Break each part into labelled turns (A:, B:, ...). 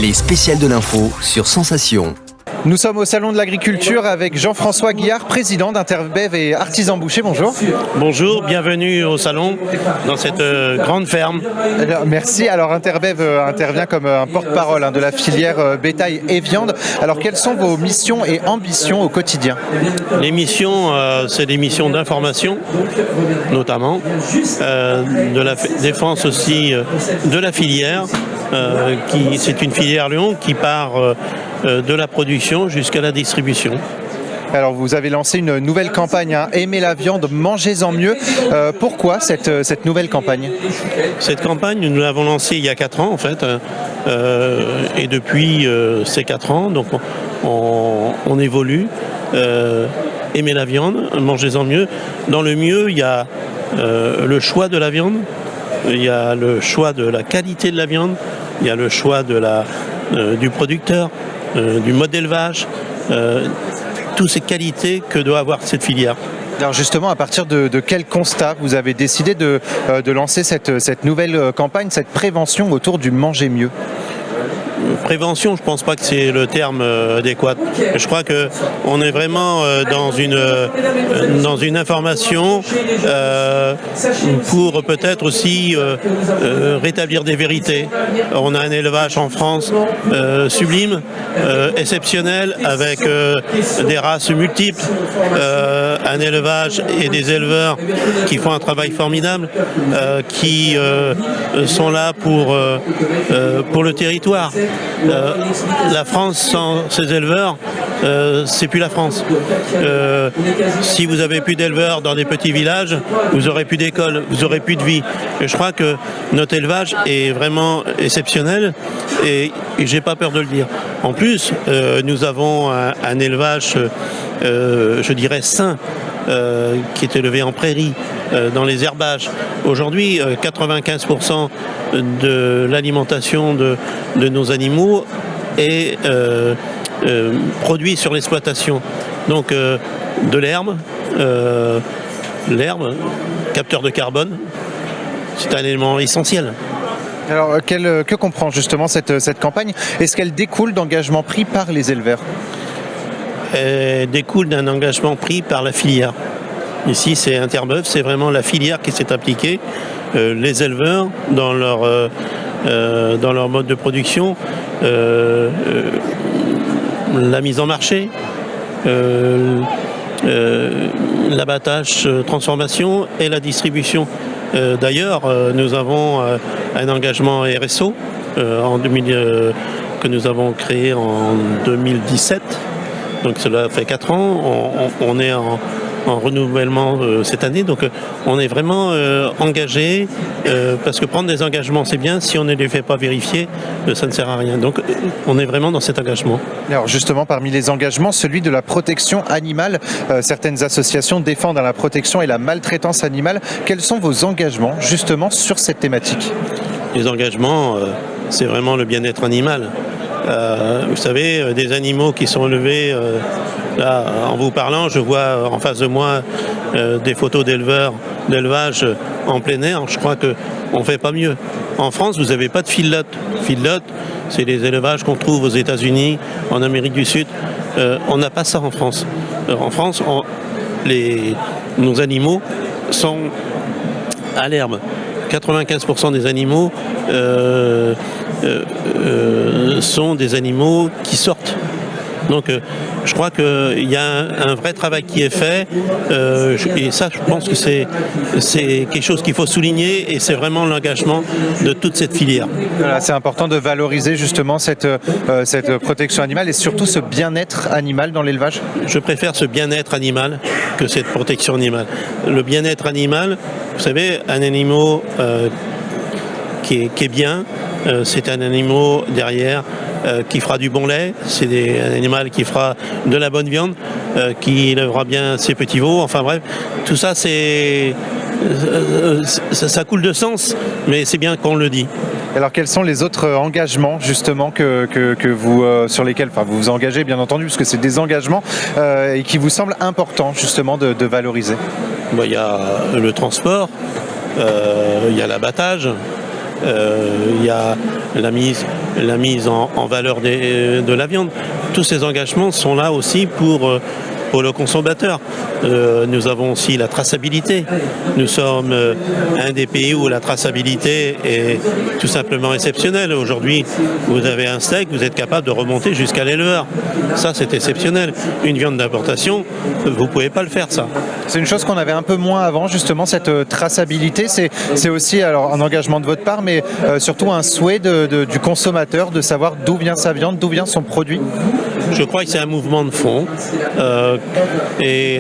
A: Les spéciales de l'info sur Sensation.
B: Nous sommes au Salon de l'Agriculture avec Jean-François Guillard, président d'Interbev et artisan boucher. Bonjour.
C: Bonjour, bienvenue au salon, dans cette grande ferme.
B: Alors, merci. Alors Interbev intervient comme un porte-parole de la filière bétail et viande. Alors quelles sont vos missions et ambitions au quotidien?
C: Les missions, c'est des missions d'information, notamment, de la défense aussi de la filière. C'est une filière Lyon qui part de la production jusqu'à la distribution.
B: Alors vous avez lancé une nouvelle campagne, Aimez la viande, mangez-en mieux. Pourquoi cette nouvelle campagne?
C: Cette campagne, nous l'avons lancée il y a 4 ans en fait, et depuis ces 4 ans, donc on évolue. Aimez la viande, mangez-en mieux. Dans le mieux, il y a le choix de la viande, il y a le choix de la qualité de la viande, il y a le choix du producteur, du mode d'élevage, toutes ces qualités que doit avoir cette filière.
B: Alors justement, à partir de quel constat vous avez décidé de lancer cette nouvelle campagne, cette prévention autour du manger mieux?
C: Prévention, je ne pense pas que c'est le terme adéquat. Je crois qu'on est vraiment dans une information pour peut-être aussi rétablir des vérités. On a un élevage en France sublime, exceptionnel, avec des races multiples, un élevage et des éleveurs qui font un travail formidable, qui sont là pour le territoire. La France sans ses éleveurs, c'est plus la France. Si vous avez plus d'éleveurs dans des petits villages, vous aurez plus d'écoles, vous aurez plus de vie. Et je crois que notre élevage est vraiment exceptionnel et j'ai pas peur de le dire. En plus, nous avons un élevage, je dirais sain, qui est élevé en prairie, dans les herbages. Aujourd'hui, 95% de l'alimentation de nos animaux est produit sur l'exploitation. Donc de l'herbe, capteur de carbone, c'est un élément essentiel.
B: Alors que comprend justement cette campagne? Est-ce qu'elle découle d'engagements pris par les éleveurs?
C: Elle découle d'un engagement pris par la filière. Ici, c'est Interbev, c'est vraiment la filière qui s'est impliquée. Les éleveurs, dans leur mode de production, la mise en marché, l'abattage, transformation et la distribution. D'ailleurs, nous avons un engagement RSO que nous avons créé en 2017. Donc cela fait 4 ans, on est en renouvellement cette année, donc on est vraiment engagé, parce que prendre des engagements c'est bien, si on ne les fait pas vérifier, ça ne sert à rien. Donc on est vraiment dans cet engagement.
B: Alors justement, parmi les engagements, celui de la protection animale. Certaines associations défendent la protection et la maltraitance animale. Quels sont vos engagements justement sur cette thématique?
C: Les engagements, c'est vraiment le bien-être animal. Vous savez, des animaux qui sont élevés, là, en vous parlant, je vois en face de moi des photos d'élevage en plein air. Je crois qu'on ne fait pas mieux. En France, vous n'avez pas de feedlot. Feedlot, c'est les élevages qu'on trouve aux États-Unis, en Amérique du Sud. On n'a pas ça en France. En France, nos animaux sont à l'herbe. 95% des animaux sont des animaux qui sortent. Donc je crois qu'il y a un vrai travail qui est fait, et ça je pense que c'est quelque chose qu'il faut souligner, et c'est vraiment l'engagement de toute cette filière.
B: Voilà, c'est important de valoriser justement cette protection animale et surtout ce bien-être animal dans l'élevage.
C: Je préfère ce bien-être animal que cette protection animale. Le bien-être animal, vous savez, un animal qui est bien, c'est un animal derrière qui fera du bon lait, c'est un animal qui fera de la bonne viande, qui élèvera bien ses petits veaux, enfin bref, tout ça ça coule de sens, mais c'est bien qu'on le dit.
B: Alors quels sont les autres engagements justement que vous, sur lesquels vous vous engagez bien entendu, parce que c'est des engagements et qui vous semblent importants justement de valoriser?
C: Il y a le transport, il y a l'abattage, il y a la mise en valeur de la viande. Tous ces engagements sont là aussi pour le consommateur. Nous avons aussi la traçabilité. Nous sommes un des pays où la traçabilité est tout simplement exceptionnelle. Aujourd'hui, vous avez un steak, vous êtes capable de remonter jusqu'à l'éleveur. Ça, c'est exceptionnel. Une viande d'importation, vous ne pouvez pas le faire, ça.
B: C'est une chose qu'on avait un peu moins avant, justement, cette traçabilité. C'est aussi alors, un engagement de votre part, mais surtout un souhait du consommateur de savoir d'où vient sa viande, d'où vient son produit.
C: Je crois que c'est un mouvement de fond et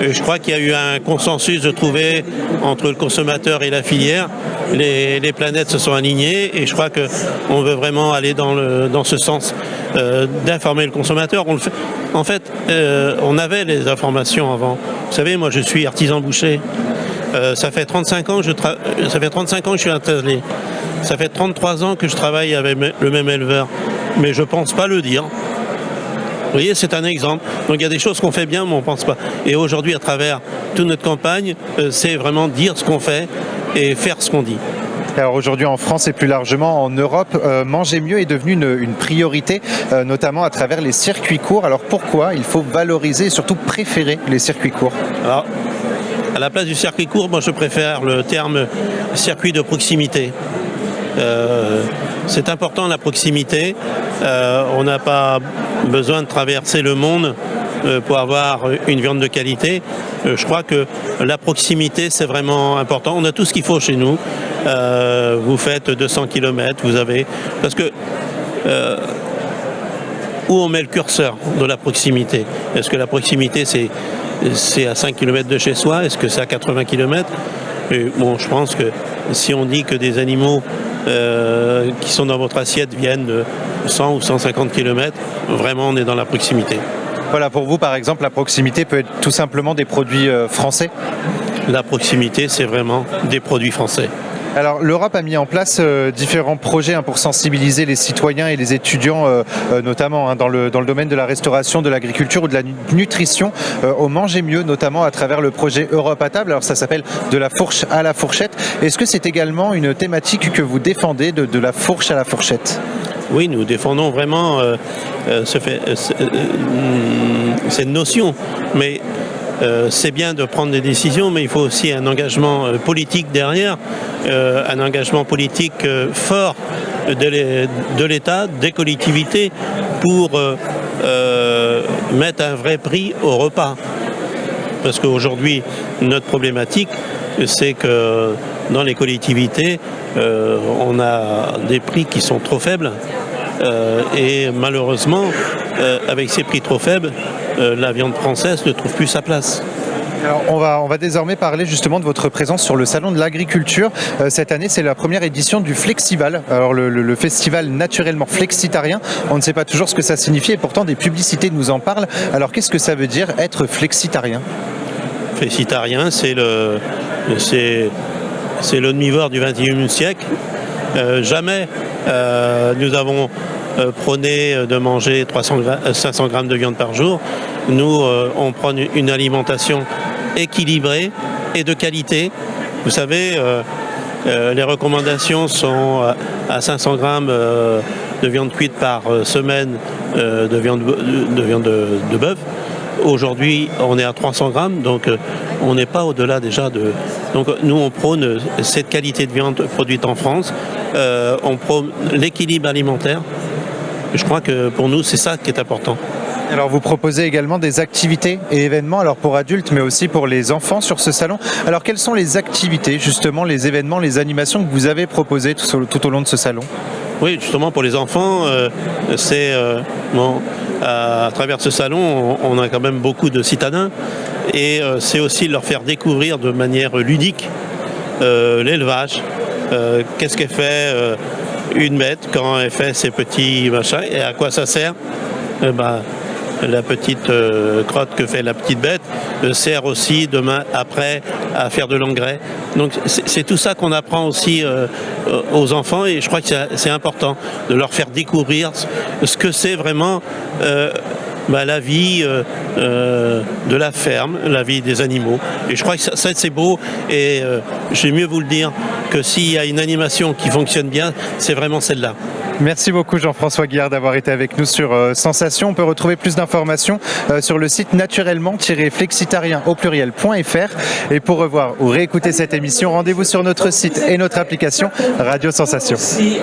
C: je crois qu'il y a eu un consensus de trouver entre le consommateur et la filière. Les planètes se sont alignées et je crois qu'on veut vraiment aller dans ce sens d'informer le consommateur. On le fait. En fait, on avait les informations avant. Vous savez, moi je suis artisan boucher. Ça fait 35 ans que je suis installé. Ça fait 33 ans que je travaille avec le même éleveur. Mais je ne pense pas le dire. Vous voyez, c'est un exemple. Donc il y a des choses qu'on fait bien, mais on ne pense pas. Et aujourd'hui, à travers toute notre campagne, c'est vraiment dire ce qu'on fait et faire ce qu'on dit.
B: Alors aujourd'hui en France et plus largement en Europe, manger mieux est devenu une priorité, notamment à travers les circuits courts. Alors pourquoi il faut valoriser et surtout préférer les circuits courts?
C: Alors, à la place du circuit court, moi je préfère le terme circuit de proximité. C'est important la proximité. On n'a pas besoin de traverser le monde pour avoir une viande de qualité. Je crois que la proximité, c'est vraiment important. On a tout ce qu'il faut chez nous. Vous faites 200 km, vous avez... Parce que où on met le curseur de la proximité? Est-ce que la proximité, c'est à 5 km de chez soi? Est-ce que c'est à 80 km? Bon, je pense que si on dit que des animaux qui sont dans votre assiette viennent de 100 ou 150 km, vraiment on est dans la proximité.
B: Voilà, pour vous par exemple, la proximité peut être tout simplement des produits français?
C: La proximité, c'est vraiment des produits français.
B: Alors l'Europe a mis en place différents projets pour sensibiliser les citoyens et les étudiants, notamment dans le domaine de la restauration, de l'agriculture ou de la nutrition, au manger mieux, notamment à travers le projet Europe à table. Alors ça s'appelle de la fourche à la fourchette. Est-ce que c'est également une thématique que vous défendez, de la fourche à la fourchette?
C: Oui, nous défendons vraiment cette notion, mais c'est bien de prendre des décisions, mais il faut aussi un engagement politique derrière, un engagement politique fort de l'État, des collectivités, pour mettre un vrai prix au repas. Parce qu'aujourd'hui, notre problématique, c'est que dans les collectivités, on a des prix qui sont trop faibles. Et malheureusement, avec ces prix trop faibles, la viande française ne trouve plus sa place.
B: Alors on va désormais parler justement de votre présence sur le salon de l'agriculture. Cette année, c'est la première édition du Flexival. Alors le festival naturellement flexitarien, on ne sait pas toujours ce que ça signifie et pourtant des publicités nous en parlent. Alors qu'est-ce que ça veut dire être flexitarien?
C: Flexitarien, c'est l'omnivore du XXIe siècle. Jamais nous avons prôné de manger 500 grammes de viande par jour. Nous, on prône une alimentation équilibrée et de qualité. Vous savez, les recommandations sont à 500 grammes de viande cuite par semaine de viande de bœuf. Aujourd'hui, on est à 300 grammes, donc on n'est pas au-delà déjà de... Donc nous, on prône cette qualité de viande produite en France. On prône l'équilibre alimentaire. Je crois que pour nous, c'est ça qui est important.
B: Alors vous proposez également des activités et événements, alors pour adultes mais aussi pour les enfants sur ce salon. Alors quelles sont les activités, justement, les événements, les animations que vous avez proposées tout au long de ce salon?
C: Oui, justement pour les enfants, à travers ce salon, on a quand même beaucoup de citadins et c'est aussi leur faire découvrir de manière ludique l'élevage. Qu'est-ce qu'elle fait une bête quand elle fait ses petits machins et à quoi ça sert? La petite crotte que fait la petite bête sert aussi demain après à faire de l'engrais. Donc c'est tout ça qu'on apprend aussi aux enfants et je crois que c'est important de leur faire découvrir ce que c'est vraiment la vie de la ferme, la vie des animaux. Et je crois que ça c'est beau, et je vais mieux vous le dire que s'il y a une animation qui fonctionne bien, c'est vraiment celle-là.
B: Merci beaucoup Jean-François Guillard d'avoir été avec nous sur Sensation. On peut retrouver plus d'informations sur le site naturellement-flexitarien au pluriel.fr. Et pour revoir ou réécouter cette émission, rendez-vous sur notre site et notre application Radio Sensation.
C: Merci.